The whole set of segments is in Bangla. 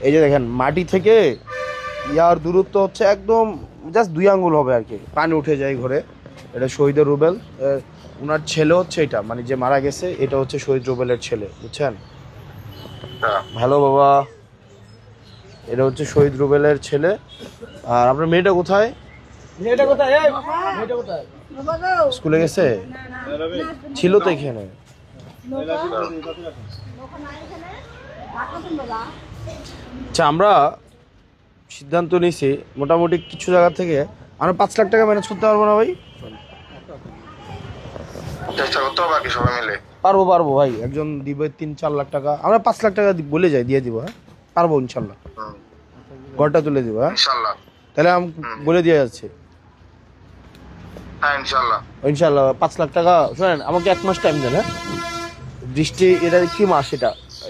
এই যে দেখেন মাটি থেকে ইয়ার দূরত্ব হচ্ছে একদম জাস্ট 2 আঙ্গুল হবে আর কি, পানি উঠে যায় ঘরে। এটা শহীদের রুবেল, ওনার ছেলে হচ্ছে এটা, মানে যে মারা গেছে এটা হচ্ছে শহীদ রুবেলের ছেলে, বুঝছেন? হ্যালো বাবা, এটা হচ্ছে শহীদ রুবেলের ছেলে। আর আপনার মেয়েটা কোথায়? স্কুলে গেছে? ছিল তো এখানে। আচ্ছা, আমরা সিদ্ধান্ত নিয়েছি মোটামুটি কিছু জায়গা থেকে আমরা 5 লাখ টাকা ম্যানেজ করতে পারবো না ভাই? চেষ্টা করতে হবে বাকি সবাই মিলে। পারবো ভাই, একজন দিবে 3-4 লাখ টাকা, আমরা 5 লাখ টাকা বলে যাই, দিয়ে দিব। হ্যাঁ পারবো ইনশাল্লাহ, ঘরটা তুলে দিব। হ্যাঁ ইনশাআল্লাহ। তাহলে আমি বলে দিয়ে যাচ্ছি হ্যাঁ ইনশাআল্লাহ। ইনশাল্লাহ 5 লাখ টাকা। শোনেন, আমাকে 1 মাস টাইম দেন। হ্যাঁ বৃষ্টি, এটা কি মাস?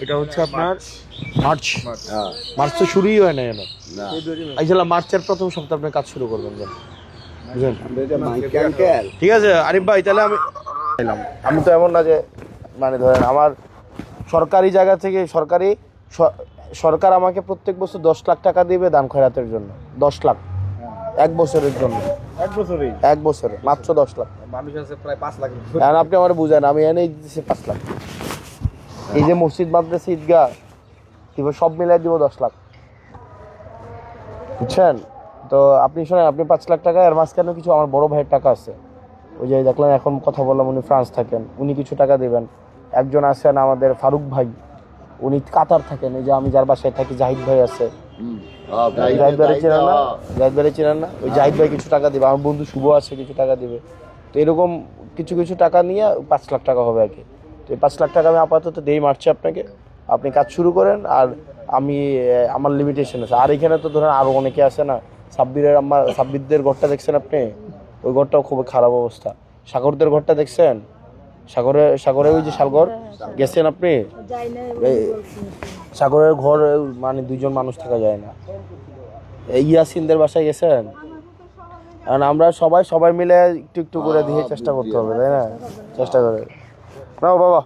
এটা হচ্ছে আপনার মার্চ। মার্চ তো শুরুই হয় না কেন? ইনশাল্লাহ মার্চের প্রথম সপ্তাহে আপনি কাজ শুরু করবেন। ঠিক আছে আরিফ ভাই, তাহলে আমি তো এমন না যে, মানে ধরেন আমার সরকারি জায়গা থেকে সরকার আমাকে প্রত্যেক বছর 10 লাখ টাকা দিবে দান খয়রাতের জন্য। 10 লাখ 1 বছরের জন্য। 1 বছরে মাত্র 10 লাখ। মানুষ আছে প্রায় 5 লাখ। এখন আপনি আমার বুঝেন, আমি এনেই দিচ্ছি 5 লাখ। এই যে মসজিদ, মাদ্রাসা, ঈদগাহ দিব, সব মিলাই দিব 10 লাখ, বুঝছেন? তো আপনি শোনেন, আপনি 5 লাখ টাকা, এর মাঝখানে কিছু আমার বড় ভাইয়ের টাকা আছে। ওই যে দেখলাম এখন কথা বললাম, উনি ফ্রান্স থাকেন, উনি কিছু টাকা দেবেন। একজন আছেন আমাদের ফারুক ভাই, উনি কাতার থাকেন। এই যে আমি যার বাসায় থাকি, জাহিদ ভাই আছে। জাহিদ ভাই চিনেন না? ওই জাহিদ ভাই কিছু টাকা দিবে। আমার বন্ধু শুভ আছে, কিছু টাকা দিবে। তো এরকম কিছু টাকা নিয়ে 5 লাখ টাকা হবে আর কি। তো এই 5 লাখ টাকা আমি আপাতত দেই মার্চে আপনাকে, আপনি কাজ শুরু করেন। আর আমি আমার লিমিটেশন আছে। আর এখানে তো ধরেন আরও অনেকে আছে না, সাব্বিরদের ঘরটা দেখছেন আপনি? ওই ঘরটাও খুব খারাপ অবস্থা। সাগরদের ঘরটা দেখছেন? সাগরে ওই যে সাগর গেছেন আপনি? সাগরের ঘর মানে 2 জন মানুষ থাকা যায় না। ইয়াসিনদের বাসায় গেছেন? কারণ আমরা সবাই মিলে একটু করে দিয়ে চেষ্টা করতে হবে, তাই না? চেষ্টা করে নাও বাবা।